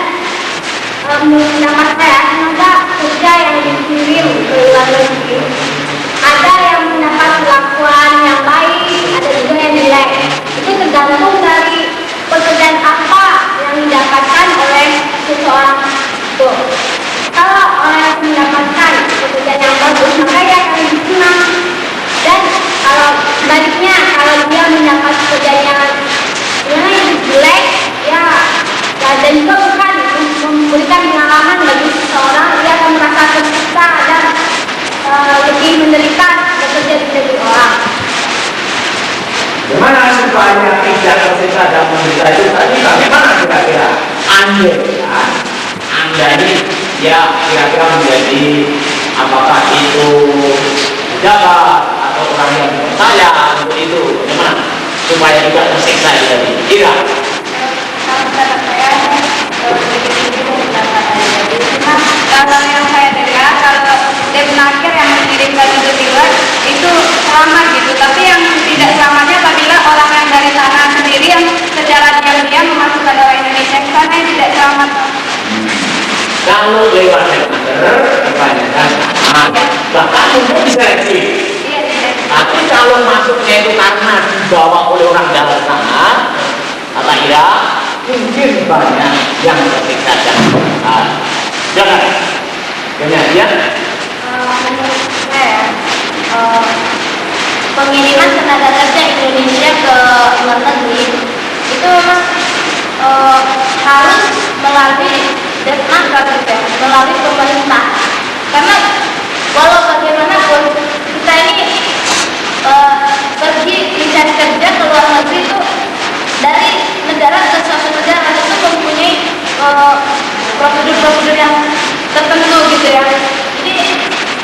mendapat saya tenaga kerja yang dikirim ke luar negeri. Ada yang mendapat perlakuan yang baik, ada juga yang jelek. Itu tergantung dari pekerjaan apa yang didapatkan oleh seseorang itu. Kalau orang yang mendapatkan pekerjaan yang bagus, maka dia akan diterima. Dan kalau sebaliknya, kalau dia mendapat pekerjaan yang jelek, ya dan juga bukan memberikan pengalaman bagi seseorang, dia akan merasa tersiksa dan lebih menderita bekerja di negeri orang. Bagaimana supaya tidak tersiksa dan menderita itu tadi? Bagaimana kira-kira? Anda ini ya kira-kira menjadi apakah itu pejabat atau orang yang percaya untuk itu? Bagaimana supaya tidak tersiksa itu tadi? Kira? Kalau yang saya dengar, kalau Depnaker yang mengirimkan itu di luar itu selamat gitu, tapi yang tidak selamatnya apabila orang yang dari sana sendiri yang secara diam-diam memasukkan orang Indonesia ke sana yang tidak selamat. Kalau lewat Depnaker kebanyakan bahkan mungkin diseleksi. Tapi kalau masuknya itu karena dibawa oleh orang dalam sana, apa ya? Mungkin banyak yang tersiksa dan jangan kemudian Menurut saya, pengiriman tenaga kerja Indonesia ke luar negeri itu memang harus melalui Depnaker, melalui pemerintah. Karena walau bagaimanapun kita ini pergi mencari kerja ke luar negeri itu dari negara ke suatu negara itu mempunyai prosedur-prosedur yang tertentu gitu ya. Jadi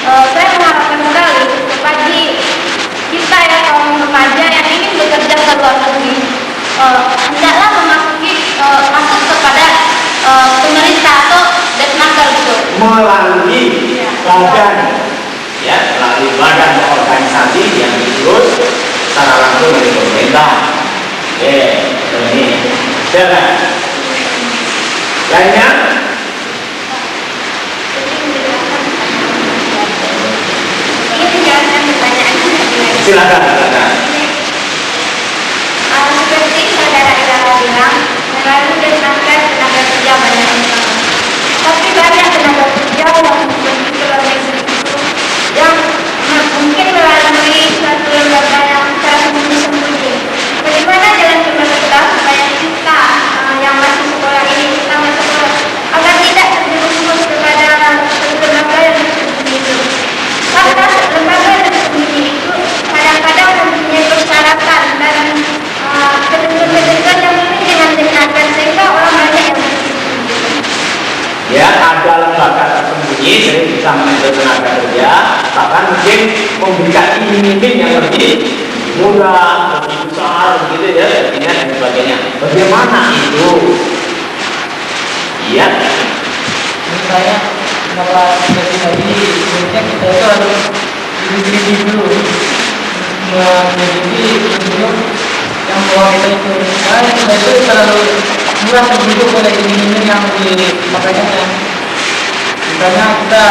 saya mengharapkan sekali bagi kita ya kaum remaja yang ingin bekerja ke luar negeri, hendaklah masuk kepada pemerintah atau Depnaker gitu. melalui badan ya, melalui badan organisasi yang diurus secara langsung dari pemerintah. Ini jangan lainnya. Silakan. tenaga kerja, bahkan mungkin memberikan iming-iming yang lebih murah, lebih besar, gitu ya, artinya dan sebagainya. Bagaimana itu? Iya. Menurut saya kalau seperti tadi sebenarnya kita itu harus diri dulu menjadi sebelum yang bawah kita itu. Karena kita itu terlalu murah terbentuk oleh ini yang dimakainya. Misalnya kita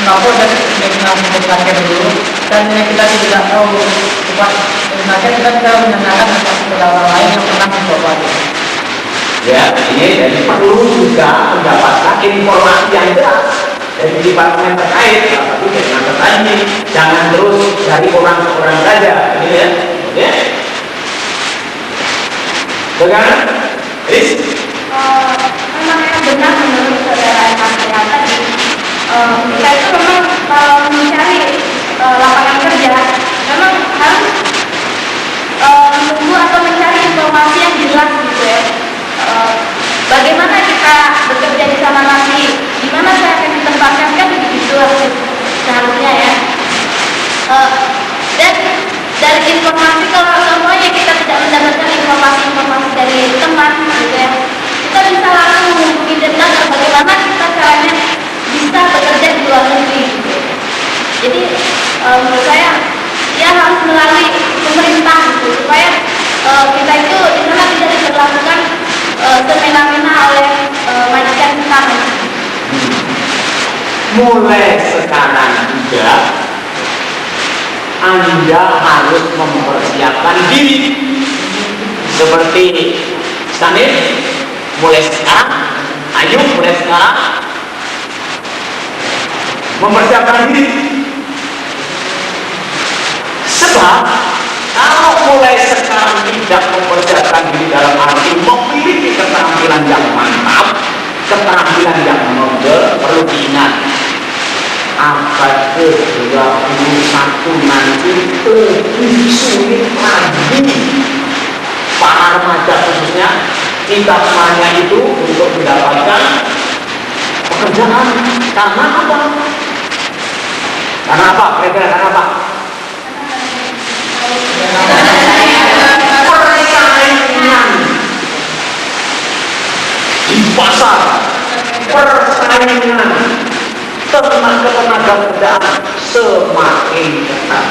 melapor dan dengan rakyat dulu, dan kita tidak tahu cepat rakyat, kita bisa menanyakan kepada orang lain yang pernah mencoba. Ya, ini jadi perlu juga mendapatkan informasi yang jelas dari departemen terkait, tapi dengan petani jangan terus dari orang ke orang saja, gitu ya. Ya. Bagaimana? Riz? Memang yang benar menurut saudara Mas tadi, kita itu memang mencari lapangan kerja, memang harus menunggu atau mencari informasi yang jelas gitu ya. Bagaimana kita bekerja di sana nanti, di mana saya akan ditempatkan, kan begitu seharusnya ya. Dan dari informasi, kalau semuanya kita tidak mendapatkan informasi dari teman gitu ya, kita bisa langsung menghubungi dan bagaimana kita caranya bisa bekerja di luar negeri gitu. Jadi menurut saya ya harus melalui pemerintah gitu, supaya kita itu di sana tidak diberlakukan semena-mena oleh majikan kita. Mulai sekarang juga Anda harus mempersiapkan diri seperti Stanif. Mulai sekarang, ayo mulai sekarang mempersiapkan diri. Sebab kalau mulai sekarang tidak mempersiapkan diri dalam arti memiliki keterampilan yang mantap, keterampilan yang nobel, perlu diingat abad ke-21 nanti lebih sulit lagi para remaja khususnya kita semuanya itu untuk mendapatkan pekerjaan. Karena apa? Karena apa? Kira-kira karena apa? Persaingan di pasar, persaingan tenaga kerjaan semakin ketat.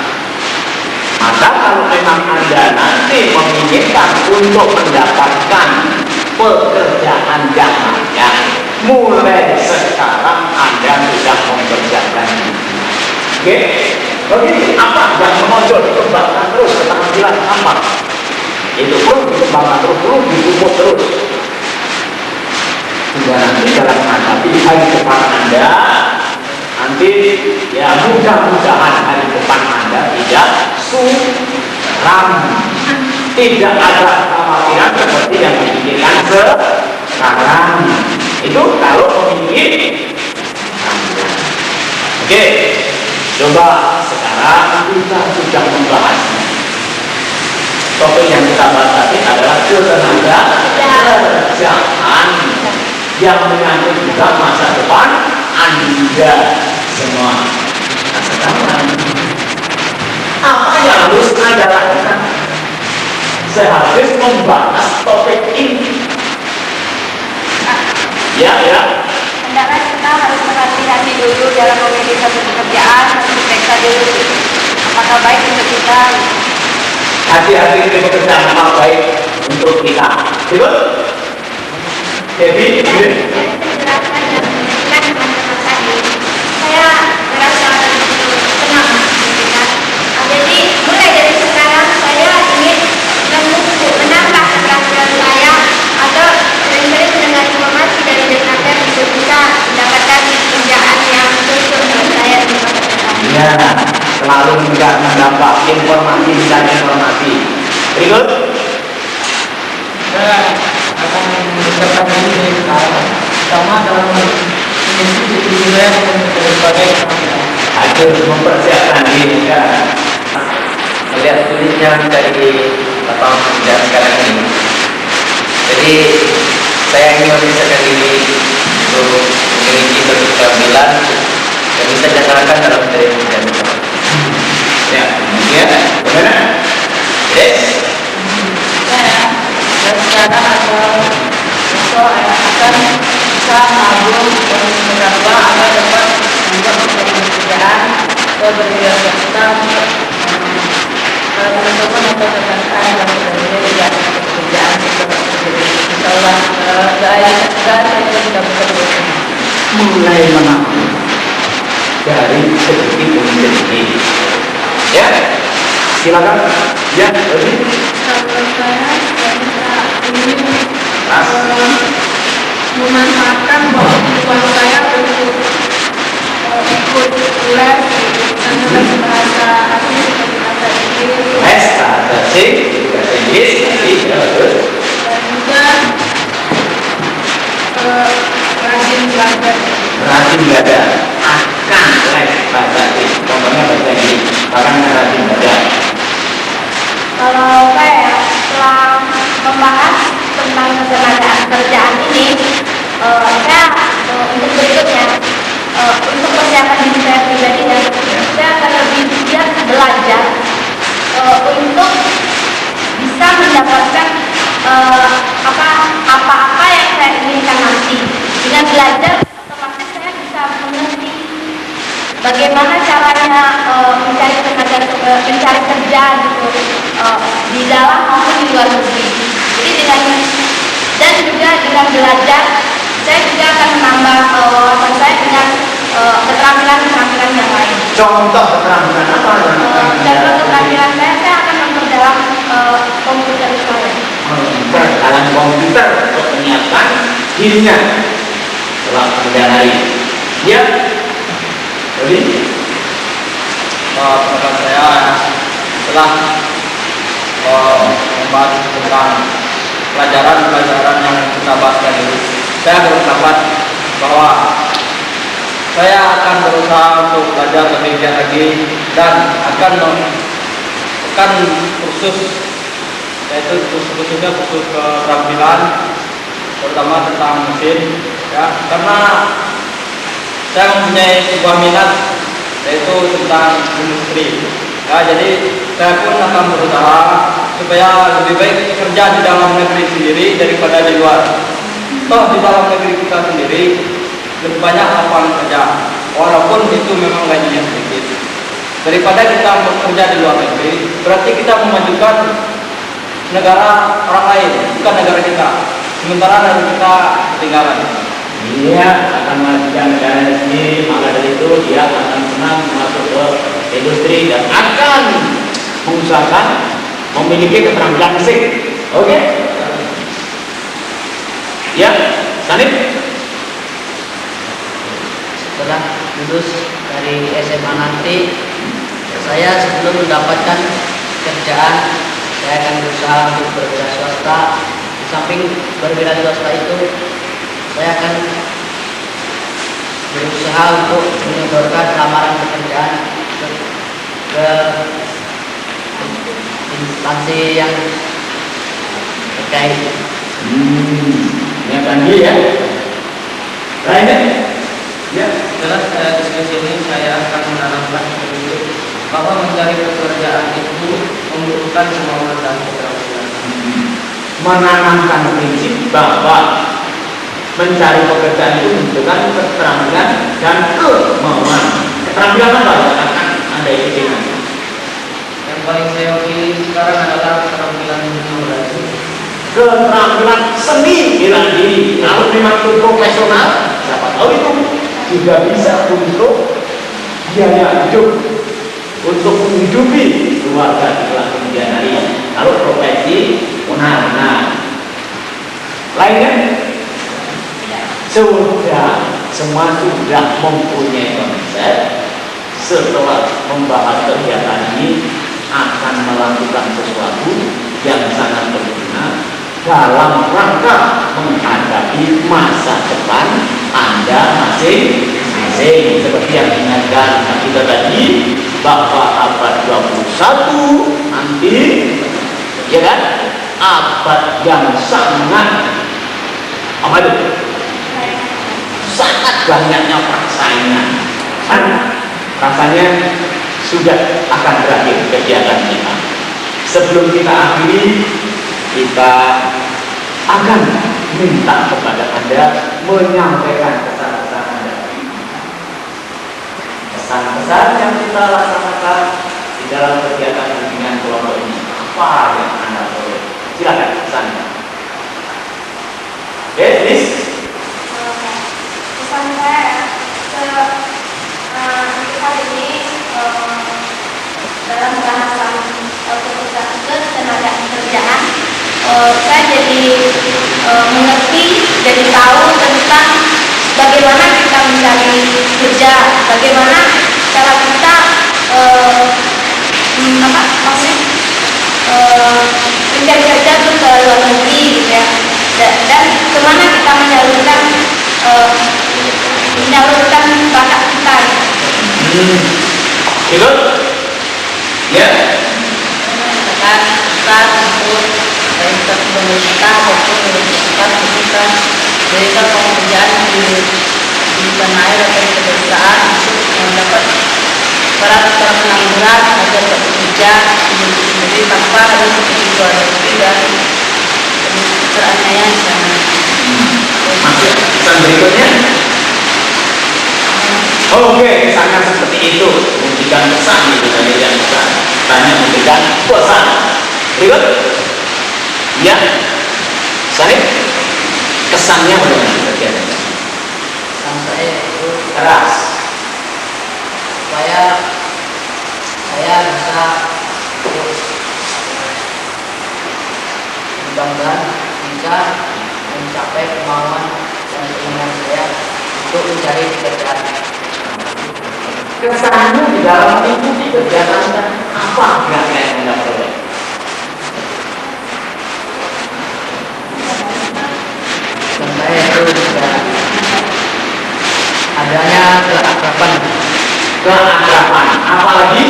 Maka kalau memang Anda nanti menginginkan untuk mendapatkan pekerjaan yang layak, mulai sekarang Anda sudah mempersiapkan diri. Oke? Begini, apa yang menonjol dikembangkan terus, keterampilan apa? Itu perlu dikembangkan terus, perlu dipupuk terus. Sehingga nanti dalam menghadapi hari depan Anda, nanti ya mudah-mudahan hari depan Anda tidak suram, tidak ada kekhawatiran seperti yang dipikirkan sekarang. Itu kalau memiliki keterampilan. Oke. Coba sekarang kita sudah membahas topik yang kita bahas tadi adalah ketenaga kerjaan yang menyangkut juga masa depan Anda semua. Nah, sekarang apa yang harus Anda lakukan sehabis membahas topik ini? Ya. Hendaknya kita harus berhati-hati dulu dalam memilih satu pekerjaan, harus diperiksa dulu apakah baik untuk kita. Hati-hati di pekerjaan apa baik untuk kita. Betul? Jadi, Menjelaskan dan menjelaskan teman-teman tadi, saya merasa tenang gitu kan. Jadi mulai dari sekarang saya ingin menambah keterampilan saya atau sering-sering mendengar informasi dari Desnaker untuk bisa mendapatkan pekerjaan yang sesuai dengan saya di masa depan. ya, selalu juga mendapat informasi dan informasi. Berikut. Saya akan menyiapkan diri dari sekarang, sama dalam mengisi diri dan berbagai keterampilan. Harus mempersiapkan diri ya. Melihat sulitnya mencari lapangan pekerjaan sekarang ini, jadi saya ingin mempersiapkan diri untuk memiliki keterampilan yang bisa dilaksanakan dalam materi pendidikan. Ya, kemudian bagaimana? Yes. Dan sekarang atau akan bisa nabung dan menambah agar dapat membuat pekerjaan atau berwira swasta teman-teman atau rekan-rekan yang bekerja di pekerjaan insyaallah saya sudah bekerja Mulai menabung dari sedikit demi sedikit. Ya, silakan. Ya, lebih. Kalau saya ingin memanfaatkan uang saya untuk ikut les bahasa asing seperti bahasa Inggris Les bahasa asing, bahasa Inggris, ya betul. dan juga rajin belajar. Rajin belajar akan les bahasa asing. Contohnya bahasa Inggris, bahkan rajin belajar. Kalau saya setelah membahas tentang ketenagaan kerjaan ini, saya untuk berikutnya untuk persiapan diri saya pribadi saya akan lebih giat belajar untuk bisa mendapatkan apa-apa yang saya inginkan nanti. Dengan belajar otomatis saya bisa mengerti bagaimana caranya mencari kerja gitu di dalam maupun di luar negeri. Jadi dan juga dengan belajar saya juga akan menambah wawasan saya dengan keterampilan yang lain. Contoh keterampilan apa? Contoh keterampilan saya akan memperdalam komputer saya. Memperdalam komputer untuk menyiapkan dirinya dalam kemudian hari. Ya, jadi pendapat saya setelah membahas tentang pelajaran yang kita bahas tadi, saya berpendapat bahwa saya akan berusaha untuk belajar lebih giat lagi dan akan kursus, yaitu khususnya kursus keterampilan terutama tentang mesin ya, karena saya mempunyai sebuah minat yaitu tentang industri ya, jadi saya pun akan berusaha supaya lebih baik kerja di dalam negeri sendiri daripada di luar. Toh di dalam negeri kita sendiri lebih banyak lapangan kerja, walaupun itu memang gajinya sedikit. Daripada kita bekerja di luar negeri, berarti kita memajukan negara orang lain, bukan negara kita. Sementara negara kita ketinggalan. dia akan memajukan negara sendiri, maka dari itu dia akan senang masuk ke industri dan akan mengusahakan memiliki keterampilan mesin. Oke? Ya, Sanif. Setelah lulus dari SMA nanti, saya sebelum mendapatkan kerjaan, saya akan berusaha untuk berwira swasta. Di samping berwira swasta itu, saya akan berusaha untuk menyodorkan lamaran pekerjaan ke instansi yang terkait. Ini akan dia ya. Lainnya? Ya. Setelah saya diskusi ini, saya akan menanamkan prinsip bahwa mencari pekerjaan itu membutuhkan kemauan dan keterampilan. Menanamkan prinsip bahwa mencari pekerjaan itu membutuhkan keterampilan dan kemauan. Keterampilan apa? Akan Anda ikuti. Yang paling saya pilih sekarang adalah keterampilan memulai. Keterampilan seni bela diri. Kalau memang itu profesional, siapa tahu itu juga bisa untuk biaya hidup, untuk menghidupi keluarga setelah kemudian hari. Kalau profesi benar-benar lainnya semua sudah mempunyai konsep. Setelah membahas kegiatan ini akan melakukan sesuatu yang sangat berguna dalam rangka menghadapi masa depan Anda masing-masing. Seperti yang diingatkan kita tadi bahwa abad 21 nanti, ya kan, abad yang sangat apa itu? Sangat banyaknya persaingan, kan rasanya sudah akan berakhir kegiatan kita. Sebelum kita akhiri, kita akan minta kepada Anda menyampaikan pesan-pesan Anda. Pesan-pesan yang kita laksanakan di dalam kegiatan bimbingan kelompok ini, apa yang Anda perlu? Silakan pesannya. Oke, please. Pesan saya untuk kali ini dalam bahasan ketenaga kerjaan, saya jadi mengerti, jadi tahu tentang bagaimana kita mencari kerja, bagaimana cara kita mencari kerja itu ke luar negeri gitu ya, dan kemana kita menyalurkan bakat kita. Itu ya. Kita untuk dari pemerintah maupun universitas kita berikan pekerjaan di tanah air atau di pedesaan untuk mendapat para pengangguran agar bekerja sendiri tanpa harus pergi luar negeri dan teraniaya di sana. Masuk pesan berikutnya. Oke, kesannya seperti itu. Memberikan pesan itu tadi yang pesan. Tanya memberikan pesan. Berikut. Ya. Sarif. Kesannya bagaimana kegiatan? Pesan saya itu Keras. supaya saya bisa terus mudah-mudahan bisa mencapai kemauan dan keinginan saya untuk mencari pekerjaan. Kesannya di dalam mengikuti kegiatan Anda apa kira-kira yang Anda peroleh? Dan saya itu juga adanya keakraban. Keakraban, apalagi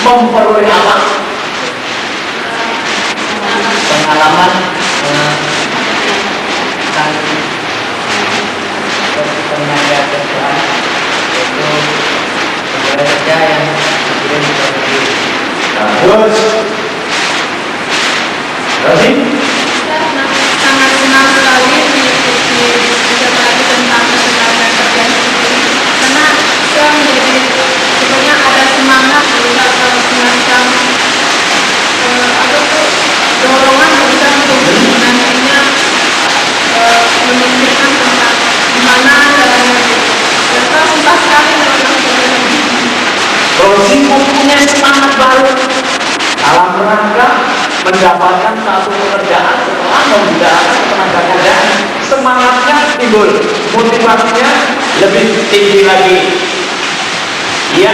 memperoleh apa? Pengalaman tentang tenaga kerjaan, yaitu tenaga kerja yang dikirim ke negeri. Terus, Rosi? Sangat senang sekali mengikuti kegiatan tentang ketenaga kerjaan ini, karena saya menjadi sebenarnya ada semangat juga semacam dorongan juga untuk nantinya memikirkan tentang gimana caranya. Dan saya suka sekali dengan Rosi mempunyai semangat baru dalam rangka mendapatkan satu pekerjaan setelah membicarakan tenaga kerjaan. Semangatnya timbul, motivasinya lebih tinggi lagi. Iya.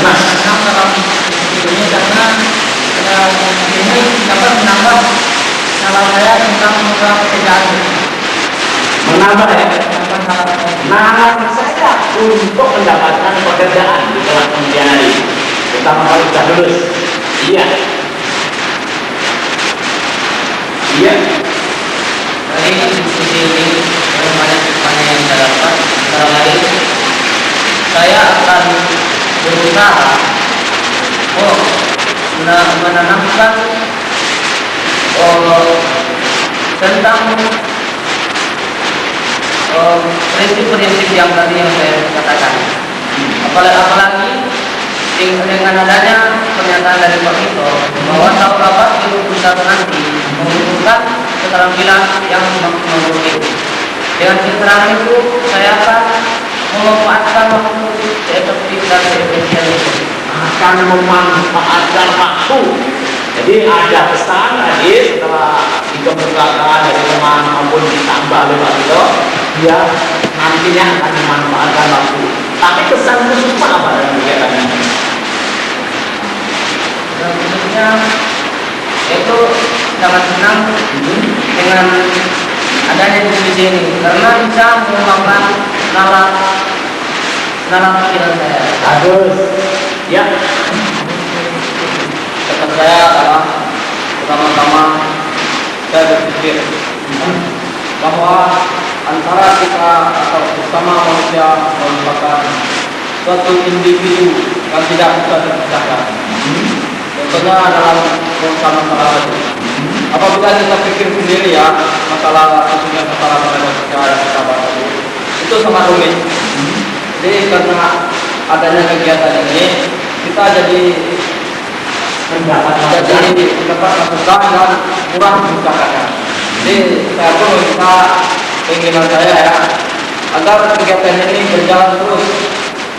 Mas, senang dalam ini karena ini dapat menambah nalar saya tentang beberapa pekerjaan. Menambah ya. Menambah nalar saya. Nalar saya untuk mendapatkan pekerjaan di kelas kemudian hari, terutama kalau sudah lulus. Iya. Iya. Dari diskusi ini banyak yang saya dapat. Antara lain, saya akan berusaha menanamkan tentang prinsip-prinsip yang tadi yang saya katakan. Apalagi dengan adanya pernyataan dari Pak Tito bahwa tahap rapat di pusat nanti membutuhkan keterampilan yang memenuhi. Dengan keterangan itu saya akan memanfaatkan waktu seefektif dan seefisien itu. Akan memanfaatkan waktu. Jadi ada pesan tadi setelah dikemukakan dari teman maupun ditambah oleh Pak Tito, dia nantinya akan memanfaatkan waktu. Tapi kesan khususnya apa dalam kegiatan ini? Dan khususnya itu sangat senang dengan adanya diskusi ini karena bisa mengembangkan nalar pikiran saya. Bagus. Ya. Kata saya adalah pertama-tama saya berpikir bahwa antara kita atau bersama manusia merupakan suatu individu yang tidak bisa terpisahkan. Contohnya dalam urusan masalah itu. Apabila kita pikir sendiri ya masalah khususnya masalah tenaga kerja yang kita bahas itu sangat rumit. Jadi karena adanya kegiatan ini kita jadi mendapat masukan dan murah kebijakannya. Jadi saya pun meminta keinginan saya ya agar kegiatan ini berjalan terus,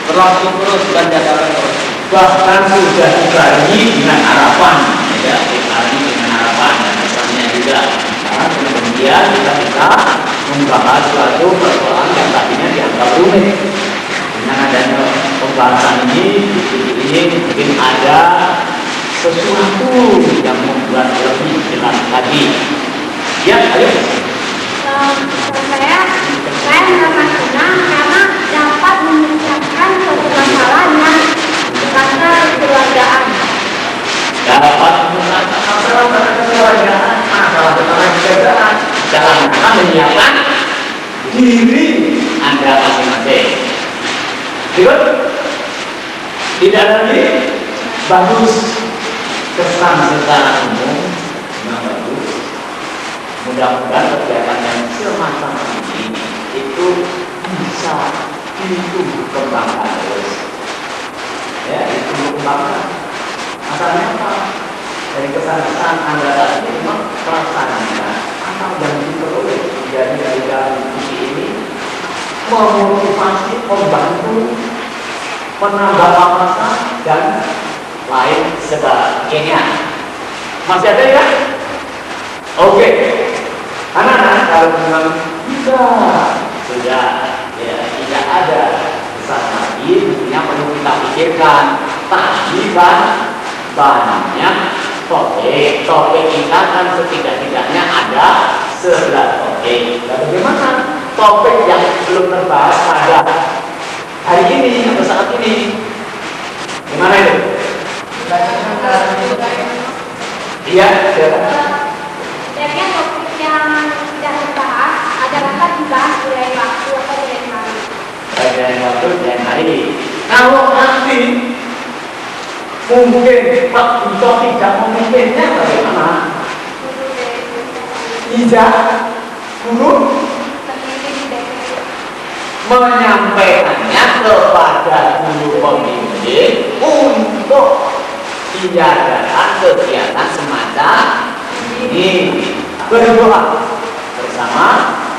berlangsung terus dan diadakan terus. Bahkan sudah dibagi dengan harapan, ya, dibagi dengan harapan dan pesannya juga. Nah, kemudian kita bisa membahas suatu persoalan yang tadinya dianggap rumit. Dengan adanya pembahasan ini mungkin ada sesuatu yang membuat lebih jelas lagi. Ya, ayo. Saya merasa senang karena dapat menyelesaikan suatu masalah yang merasa kekeluargaan. Dapat mengatasi masalah kekeluargaan, masalah kekeluargaan dalam rangka menyiapkan diri Anda masing-masing. Tidak? Tidak lagi bagus kesan secara umum yang bagus. Mudah-mudahan kegiatan yang semacam ini itu bisa ditumbuh kembangkan terus. Ya, ditumbuh kembangkan. Masalahnya apa? Dari kesan-kesan Anda tadi memang pelaksanakan apa yang diperoleh dari dalam visi ini memotivasi, membantu, menambah wawasan dan lain sebagainya. Masih ada ya? Oke. Anak-anak kalau memang bisa sudah ya tidak ada besar lagi, tentunya perlu kita pikirkan. Tadi kan banyak topik kita kan setidak-tidaknya ada 11 topik. Dan bagaimana topik yang belum terbahas pada hari ini atau saat ini? Gimana itu? Iya, Jadi topik yang tidak terbahas ada dapat dibahas di lain waktu atau di lain hari. Di lain waktu, di lain hari. Kalau nanti mungkin Pak Dito tidak memimpinnya bagaimana? Tidak, guru menyampaikannya kepada guru pembimbing untuk diadakan kegiatan semacam ini. Berdoa bersama,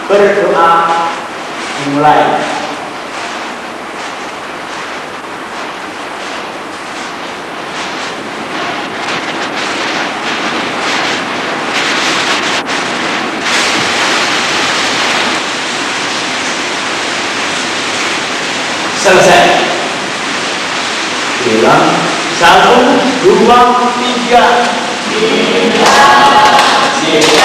berdoa dimulai. Selesai. Bilang 1, 2, 3. Kita